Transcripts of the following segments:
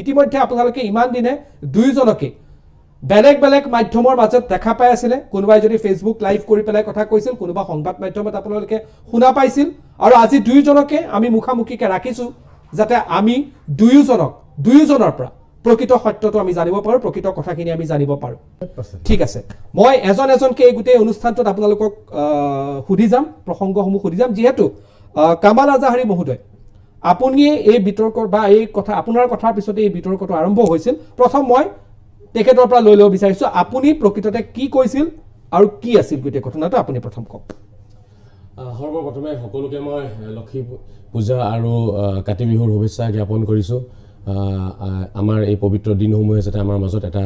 ইতিমধ্যে আপোনালোকে ইমান দিনে দুইজনকে বেলেগ বেলেগ মাধ্যমৰ মাজত দেখা পাই আছিলে কোনোবাই যদি ফেসবুক লাইভ কৰি পেলাই কথা কৈছিল কোনোবা সংবাদ মাধ্যমত আপোনালোকে শুনা পাইছিল আৰু আজি দুইজনকে আমি মুখামুখিকে ৰাখিছো যাতে আমি দুইজনৰ পৰা প্ৰকৃত সত্যটো আমি জানিব পাৰো প্ৰকৃত কথাখিনি আমি জানিব পাৰো ঠিক আছে মই এজনকে এই গুটেই অনুষ্ঠানটোত আপোনালোকক সুধি যাম প্ৰসংগসমূহ সুধি যাম যেহেতু কামাল আজাহাৰী মহোদয় আপুনি এই বিতৰ্কৰ বা এই কথা আপোনাৰ কথাৰ পিছতে এই বিতৰ্কটো আৰম্ভ হৈছিল প্ৰথম মই তেখেতৰ পৰা লৈ ল'ব বিচাৰিছো আপুনি প্ৰকৃততে কি কৈছিল আৰু কি আছিল গুটেই ঘটনাটো আপুনি প্ৰথম কওক সৰ্বপ্ৰথমে সকলোকে মই লক্ষী পূজা আৰু কাতি বিহুৰ শুভেচ্ছা জ্ঞাপন কৰিছো আমাৰ এই পবিত্ৰ দিনসমূহে যাতে আমাৰ মাজত এটা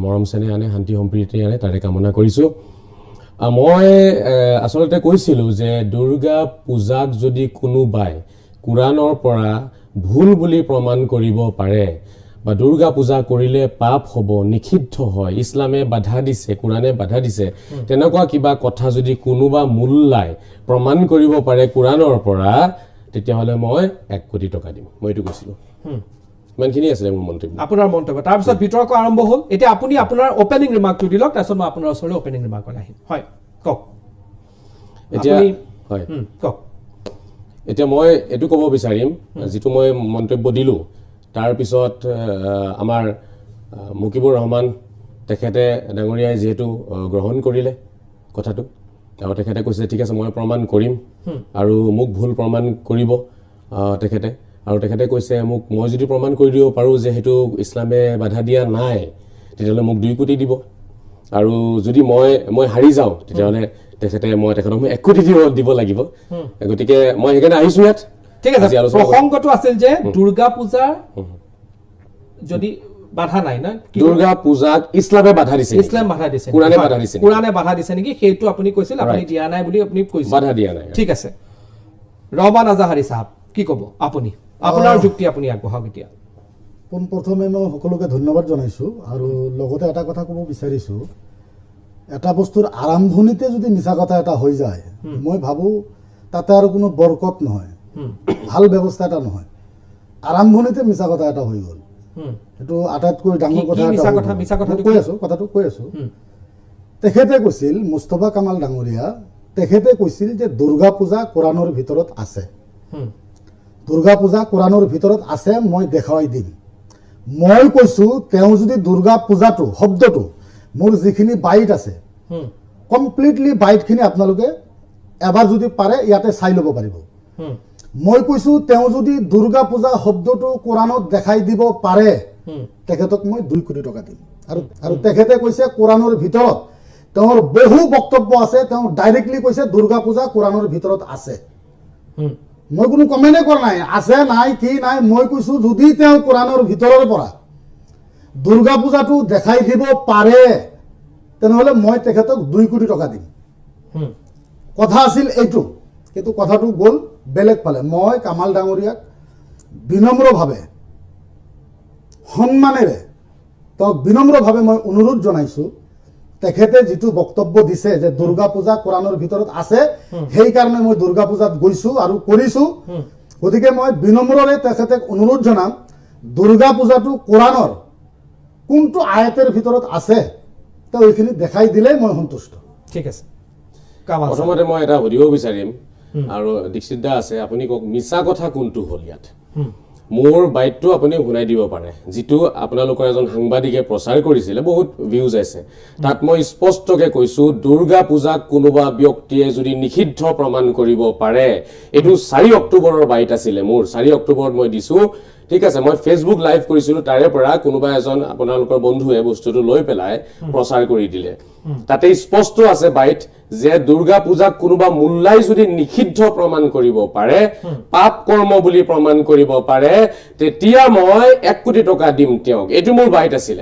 মৰম চেনেহ আনে শান্তি সম্প্ৰীতি আনে তাৰে কামনা কৰিছো মই আসলতে কৈছিলো যে দুৰ্গা পূজাক যদি কোনোবাই কুৰাণৰ পৰা ভুল বুলি প্ৰমাণ কৰিব পাৰে বা দুৰ্গা পূজা কৰিলে পাপ হ'ব নিষিদ্ধ হয় ইছলামে বাধা দিছে কুৰাণে বাধা দিছে তেনেকুৱা কিবা কথা যদি কোনোবা মুল্লাই প্ৰমাণ কৰিব পাৰে কুৰাণৰ পৰা তেতিয়াহলে মই 1 কোটি টকা দিম মই এটো কৈছিলো মানখিনি আছে মোৰ মন্তব্য আপোনাৰ মন্তব্য তাৰ পিছত বিতৰ্ক আৰম্ভ হ'ল এতিয়া আপুনি আপোনাৰ ওপেনিং ৰিমাৰ্কটো দিলক তাৰপিছত মই আপোনাৰ ওচৰলৈ ওপেনিং ৰিমাৰ্কলৈ আহিম হয় কওক এতিয়া হয় কওক এতিয়া মই এটো ক'ব বিচাৰিম যেটো মই মন্তব্য দিলো তাৰ পিছত আমাৰ মুকিবুৰ ৰহমান তেখেতে ডাঙৰীয়াই যেহেতু গ্ৰহণ কৰিলে কথাটো আৰু তেখেতে কৈছে ঠিক আছে মই প্ৰমাণ কৰিম আৰু মোক ভুল প্ৰমাণ কৰিব তেখেতে আৰু তেখেতে কৈছে মোক মই যদি প্ৰমাণ কৰি দিব পাৰো যে হেতু ইছলামে বাধা দিয়া নাই তেতিয়ালে মোক 2 কোটি দিব আৰু যদি মই হাৰি যাও তেতিয়ালে তেখেতে মই তেখেতক 1 কোটি দিব লাগিব গতিকে মই হেগেনে আহিছো ইয়াত ঠিক আছে প্ৰসংগটো আছিল যে দুৰ্গা পূজা যদি বাধা নাই না দুৰ্গা পূজাক ইছলামে বাধা দিছে ইছলাম বাধা দিছে কুৰাণে বাধা দিছে নেকি হেতু আপুনি কৈছিল আপুনি দিয়া নাই বুলি আপুনি কৈছিল বাধা দিয়া নাই ঠিক আছে ৰহমান আজাহাৰী সাহেব কি ক'ব আপুনি আপোনাৰ যুক্তি আপুনি আগবঢ়াওক এতিয়া প্ৰথমে মই সকলোকে ধন্যবাদ জনাইছো আৰু লগতে এটা কথা ক'ব বিচাৰিছো এটা বস্তুৰ আৰম্ভণিতে যদি মিছা কথা এটা হৈ যায় মই ভাবো তাতে আৰু কোনো বৰকত নহয় ভাল ব্যৱস্থা এটা নহয় আৰম্ভণিতে মিছা কথা এটা হৈ গ'ল এটো আটাইতকৈ ডাঙৰ কথা এটা মিছা কথা কথাটো কৈ আছো তেখেতে কৈছিল মুস্তাফা কামাল ডাঙৰীয়া তেখেতে কৈছিল যে দুৰ্গা পূজা কোৰাণৰ ভিতৰত আছে দুৰ্গা পূজা কোৰাণৰ ভিতৰত আছে মই দেখাই দিম মই কৈছো তেওঁ যদি দুৰ্গা পূজাটো শব্দটো মোৰ যিখিনি বাইট আছে কমপ্লিটলি বাইটখিনি আপোনালোকে এবাৰ যদি পাৰে ইয়াতে চাই ল'ব পাৰিব মই কৈছো তেওঁ যদি দুৰ্গা পূজা শব্দটো কোৰাণত দেখাই দিব পাৰে তেখেতক মই 2 কোটি টকা দিম আৰু তেখেতে কৈছে কোৰাণৰ ভিতৰত তেওঁৰ বহু বক্তব্য আছে তেওঁ ডাইৰেক্টলি কৈছে দুৰ্গা পূজা কোৰাণৰ ভিতৰত আছে মই কোনো কমেন্টে কৰা নাই আছে নাই কি নাই মই কৈছো যদি তেওঁ কোৰাণৰ ভিতৰৰ পৰা দুৰ্গা পূজাটো দেখাই দিব পাৰে তেনেহলে মই তেখেতক 2 কোটি টকা দিম কথা আছিল এইটো কিন্তু কথাটো গ'ল বেলেগ পালে মই কামাল ডাঙৰীয়াক বিনম্ৰভাৱে সন্মানেৰে তক বিনম্ৰভাৱে মই অনুৰোধ জনাইছো তেখেতে যেটো বক্তব্য দিছে যে দুৰ্গা পূজা কোৰাণৰ ভিতৰত আছে সেই কাৰণে মই দুৰ্গা পূজাত গৈছো আৰু কৰিছো গতিকে মই বিনম্ৰৰে তেখেতক অনুৰোধ জনাম দুৰ্গা পূজাটো কোৰাণৰ কোনটো আয়াতেৰ ভিতৰত আছে তা ওইখিনি দেখাই দিলে মই সন্তুষ্ট ঠিক আছে প্ৰথমতে মই এটা সুধিব বিচাৰিম আৰু দীক্ষিতদা আছে আপুনি কক মিছা কথা কোনটো হল ইয়াত মোৰ বাইটটো আপুনি শুনাই দিব পাৰে যেটো আপোনালোকৰ এজন সাংবাদিকে প্ৰচাৰ কৰিছিল বহুত ভিউজ আছে তাত মই স্পষ্টকে কৈছো দুৰ্গা পূজা কোনোবা ব্যক্তিয়ে যদি নিষিদ্ধ প্ৰমাণ কৰিব পাৰে এটো 4 অক্টোবৰৰ বাইট আছিল মোৰ 4 অক্টোবৰত মই দিছো ঠিক আছে মই ফেসবুক লাইভ কৰিছিলো তাৰে পৰা কোনোবা এজন আপোনালোকৰ বন্ধুৱে বস্তুটো লৈ পেলাই প্ৰচাৰ কৰি দিলে তাতে স্পষ্ট আছে বাইট যে দুৰ্গা পূজা কোনোবা মুল্লাই যদি নিষিদ্ধ প্ৰমাণ কৰিব পাৰে পাপ কৰ্ম বুলি প্ৰমাণ কৰিব পাৰে তেতিয়া মই 1 কোটি টকা দিম তেওঁক এটো মোৰ বাইট আছিল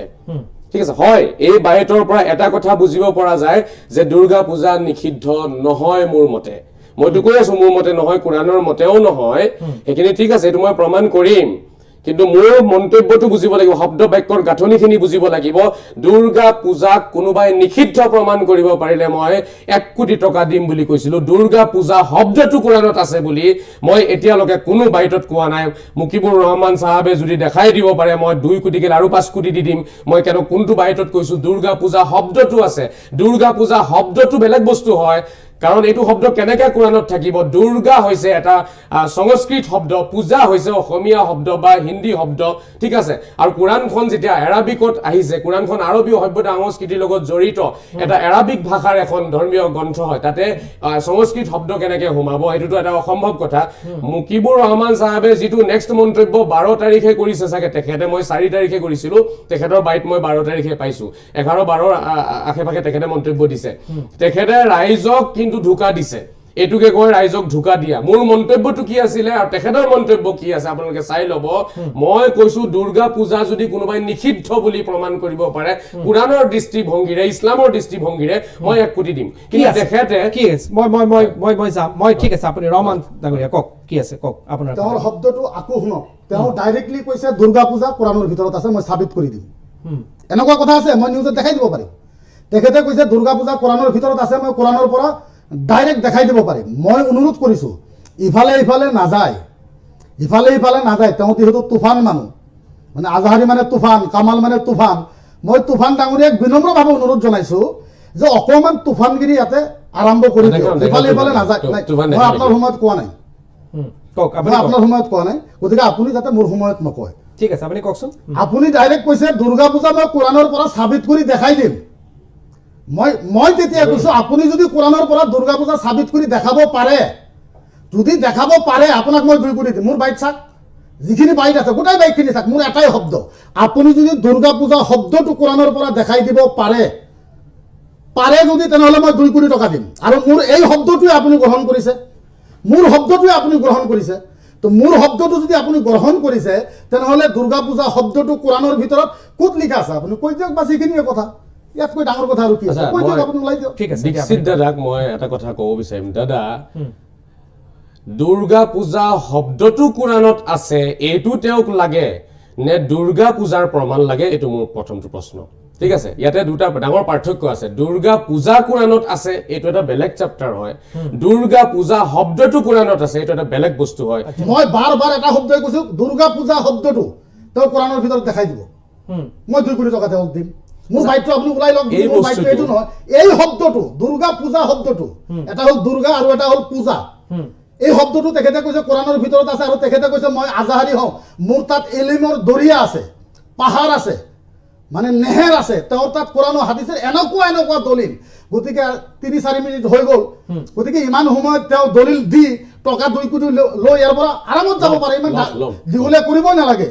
ঠিক আছে হয় এই বাহিৰৰ পৰা এটা কথা বুজিব পৰা যায় যে দুৰ্গা পূজা নিষিদ্ধ নহয় মোৰ মতে মইতো কৈ আছো মোৰ মতে নহয় কোৰাণৰ মতেও নহয় সেইখিনি ঠিক আছে এইটো মই প্ৰমাণ কৰিম কিন্তু মোৰ মন্তব্যটো বুজিব লাগিব শব্দ বাক্যৰ গাঁথনিখিনি বুজিব লাগিব দুৰ্গা পূজাক কোনোবাই নিষিদ্ধ প্ৰমাণ কৰিব পাৰিলে মই 1 কোটি টকা দিম বুলি কৈছিলো দুৰ্গা পূজা শব্দটো কোৰাণত আছে বুলি মই এতিয়ালৈকে কোনো বাইটত কোৱা নাই মুকিবুৰ ৰহমান সাহাবে যদি দেখাই দিব পাৰে মই 2 কোটি আৰু 5 কোটি দি দিম মই কেন কোনটো বাইটত কৈছো দুৰ্গা পূজা শব্দটো আছে দুৰ্গা পূজা শব্দটো বেলেগ বস্তু হয় কাৰণ এইটো শব্দ কেনেকৈ কোৰাণত থাকিব দুৰ্গা হৈছে এটা সংস্কৃত শব্দ পূজা হৈছে অসমীয়া শব্দ বা হিন্দী শব্দ ঠিক আছে আৰু কোৰাণখন যেতিয়া এৰাবিকত আহিছে কোৰাণখন আৰবীয় সভ্যতা সংস্কৃতিৰ লগত জড়িত এটা এৰাবিক ভাষাৰ এখন ধৰ্মীয় গ্ৰন্থ হয় তাতে সংস্কৃত শব্দ কেনেকৈ সোমাব এইটোতো এটা অসম্ভৱ কথা মুকিবুৰ ৰহমান সাহেবে যিটো নেক্সট মন্তব্য 12 তাৰিখে কৰিছে চাগে তেখেতে মই 4 তাৰিখে কৰিছিলো তেখেতৰ বাইট মই 12 তাৰিখে পাইছো 11-12 আশে-পাশে তেখেতে মন্তব্য দিছে তেখেতে ৰাইজক কিন্তু ধোকা দিছে এটুকে কয় ৰাইজক ধোকা দিয়া মোৰ মন্তব্যটো কি আছিল আৰু তেখেতৰ মন্তব্য কি আছে আপোনালোকে চাই লব মই কৈছো দুৰ্গা পূজা যদি কোনোবাই নিষিদ্ধ বুলি প্ৰমাণ কৰিব পাৰে কোৰাণৰ দৃষ্টিভংগীৰে ইছলামৰ দৃষ্টিভংগীৰে মই 1 কোটি দিম কিন্তু তেখেতে কি আছে মই যাম মই ঠিক আছে আপুনি ৰহমান ডাঙৰীয়া কক কি আছে কক আপোনাৰ তেওঁৰ শব্দটো আকো শুনক তেওঁ ডাইৰেক্টলি কৈছে দুৰ্গা পূজা কোৰাণৰ ভিতৰত আছে মই সাবিত কৰি দিম এনেকুৱা কথা আছে মই নিউজত দেখাই দিব পাৰিম তেখেতে কৈছে দুৰ্গা পূজা কোৰাণৰ ভিতৰত আছে মই কোৰাণৰ পৰা ডাইৰেক্ট দেখাই দিব পাৰিম মই অনুৰোধ কৰিছো ইফালে নাযায় তেওঁ যিহেতু তুফান মানুহ মানে আজহাৰী মানে তুফান কামাল মানে তুফান মই তুফান ডাঙৰীয়াক বিনম্ৰভাৱে অনুৰোধ জনাইছো যে অকমান তুফানগিৰি ইয়াতে আৰম্ভ কৰি দিয়ক ইফালে নাযায় মই আপোনাৰ সময়ত কোৱা নাই কক আপুনি আপোনাৰ সময়ত কোৱা নাই গতিকে আপুনি যাতে মোৰ সময়ত নকয় ঠিক আছে আপুনি কওকচোন আপুনি ডাইৰেক্ট কৈছে দুৰ্গা পূজা মই কোৰাণৰ পৰা সাবিত কৰি দেখাই দিম মই তেতিয়া কৈছো আপুনি যদি কোৰাণৰ পৰা দুৰ্গা পূজা সাবিত কৰি দেখাব পাৰে যদি দেখাব পাৰে আপোনাক মই 2 কোটি দিম মোৰ বাইট চাক যিখিনি বাইট আছে গোটাই বাইটখিনি চাক মোৰ এটাই শব্দ আপুনি যদি দুৰ্গা পূজা শব্দটো কোৰাণৰ পৰা দেখাই দিব পাৰে যদি তেনেহলে মই 2 কোটি টকা দিম আৰু মোৰ এই শব্দটোৱে আপুনি গ্ৰহণ কৰিছে তো মোৰ শব্দটো যদি আপুনি গ্ৰহণ কৰিছে তেনেহলে দুৰ্গা পূজা শব্দটো কোৰাণৰ ভিতৰত ক'ত লিখা আছে আপুনি কৈ দিয়ক বাস এইখিনিয়ে কথা ইয়াত কৈ ডাঙৰ কথা আৰু কি আছে কৈ দিয়ক আপুনি ওলাই দিয়ক ঠিক আছে দীক্ষিত দাদাক মই এটা কথা ক'ব বিচাৰিম দাদা দুৰ্গা পূজা শব্দটো কোৰাণত আছে এইটো তেওঁক লাগে নে দুৰ্গা পূজাৰ প্ৰমাণ লাগে এইটো মোৰ প্ৰথমটো প্ৰশ্ন ঠিক আছে ইয়াতে দুটা ডাঙৰ পাৰ্থক্য আছে দুৰ্গা পূজা কোৰাণত আছে এইটো এটা বেলেগ চেপ্টাৰ হয় দুৰ্গা পূজা শব্দটো কোৰাণত আছে এইটো এটা বেলেগ বস্তু হয় মই বাৰ এটা শব্দই কৈছো দুৰ্গা পূজা শব্দটো তেওঁ কোৰাণৰ ভিতৰত দেখাই দিব মই 2 কোটি টকা তেওঁক দিম মোৰ বাইটটো আপুনি ওলাই লওক মোৰ বাইটটো এইটো নহয় এই শব্দটো দুৰ্গা পূজা শব্দটো এটা হল দুৰ্গা আৰু এটা হল পূজা এই শব্দটো তেখেতে কৈছে কোৰাণৰ ভিতৰত আছে আৰু তেখেতে কৈছে মই আজহাৰী হওঁ মোৰ তাত এলিমৰ দৰিয়া আছে পাহাৰ আছে মানে নেহেৰ আছে তেওঁৰ তাত কোৰাণৰ হাদিছৰ এনেকুৱা দলিল গতিকে 3-4 মিনিট হৈ গ'ল গতিকে ইমান সময়ত তেওঁ দলিল দি টকা 2 কোটি লৈ ইয়াৰ পৰা আৰামত যাব পাৰে ইমান দীঘলীয়া কৰিবই নালাগে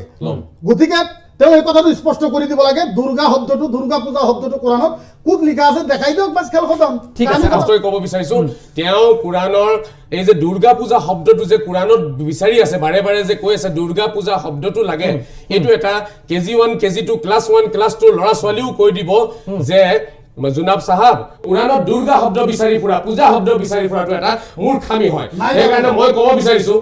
গতিকে তেওঁ এই কথাটো স্পষ্ট কৰি দিব লাগে দুৰ্গা শব্দটো দুৰ্গা পূজা শব্দটো কোৰাণত ক'ত লিখা আছে দেখাই দিয়ক বাস খেল খতম ঠিক আছে মই ক'ব বিচাৰিছো তেওঁ কোৰাণৰ এই যে দুৰ্গা পূজা শব্দটো যে কোৰাণত বিচাৰি আছে বাৰে যে কৈ আছে দুৰ্গা পূজা শব্দটো লাগে এইটো এটা কেজি 1 কেজি 2 ক্লাছ 1 ক্লাছ 2 ল'ৰা ছোৱালীও কৈ দিব যে জুনাব সাহেব কোৰাণত দুৰ্গা শব্দ বিচাৰি ফুৰা পূজা শব্দ বিচাৰি ফুৰাটো এটা মূৰ্খামি হয় সেইকাৰণে মই ক'ব বিচাৰিছো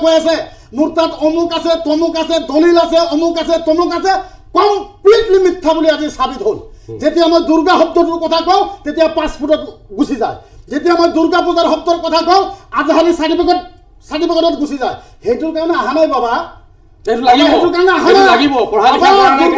কৈ আছে মোৰ তাত অমুক আছে তমুক আছে দলিল আছে অমুক আছে তমুক আছে কমপ্লিটলি মিথ্যা বুলি আজি সাবিত হ'ল যেতিয়া মই দুৰ্গা শব্দটোৰ কথা কওঁ তেতিয়া 5 ফুটত গুচি যায় যেতিয়া মই দুৰ্গা পূজাৰ শব্দৰ কথা কওঁ আজহাৰী সাৰ্টিফিকেটত গুচি যায় সেইটোৰ কাৰণে অহা নাই বাবা এইটো লাগিব পঢ়া লিখা কৰা নাই